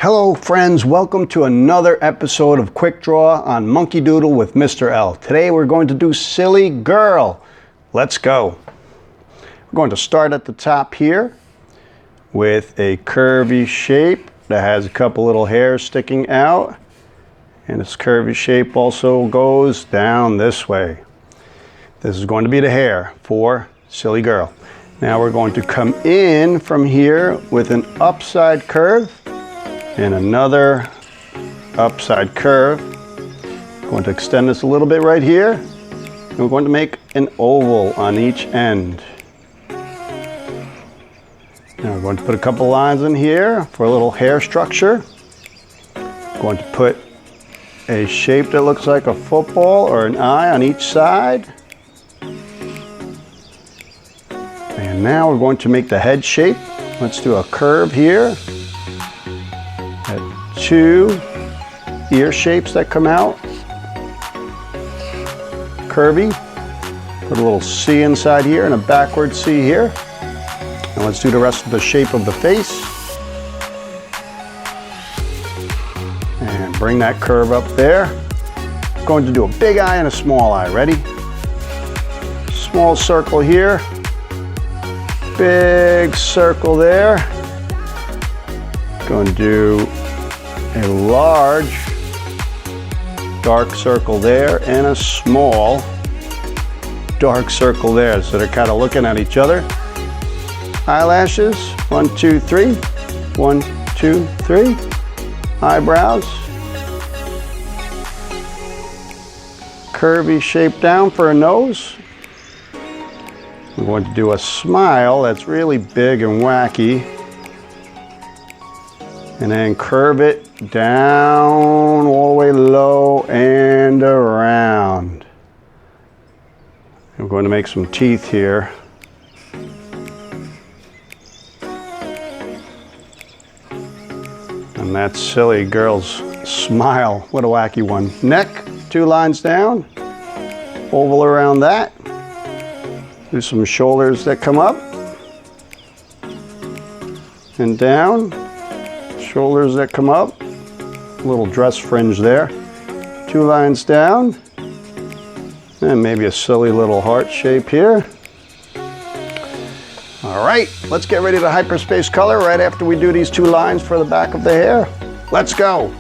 Hello friends, welcome to another episode of Quick Draw on Monkey Doodle with Mr. L. Today we're going to do Silly Girl. Let's go. We're going to start at the top here with a curvy shape that has a couple little hairs sticking out. And this curvy shape also goes down this way. This is going to be the hair for Silly Girl. Now we're going to come in from here with an upside curve and another upside curve. I'm going to extend this a little bit right here. And we're going to make an oval on each end. Now we're going to put a couple lines in here for a little hair structure. I'm going to put a shape that looks like a football or an eye on each side. And now we're going to make the head shape. Let's do a curve here. Two ear shapes that come out. Curvy. Put a little C inside here and a backward C here. And let's do the rest of the shape of the face. And bring that curve up there. I'm going to do a big eye and a small eye. Ready? Small circle here. Big circle there. Going to do a large dark circle there and a small dark circle there. So they're kind of looking at each other. Eyelashes, 1, 2, 3. 1, 2, 3. Eyebrows. Curvy shape down for a nose. We're going to do a smile that's really big and wacky. And then curve it down all the way low and around. We're going to make some teeth here. And that's Silly Girl's smile. What a wacky one. Neck, 2 lines down. Oval around that. Do some shoulders that come up and down. Shoulders that come up. A little dress fringe there. 2 lines down. And maybe a silly little heart shape here. All right, let's get ready to hyperspace color right after we do these 2 lines for the back of the hair. Let's go.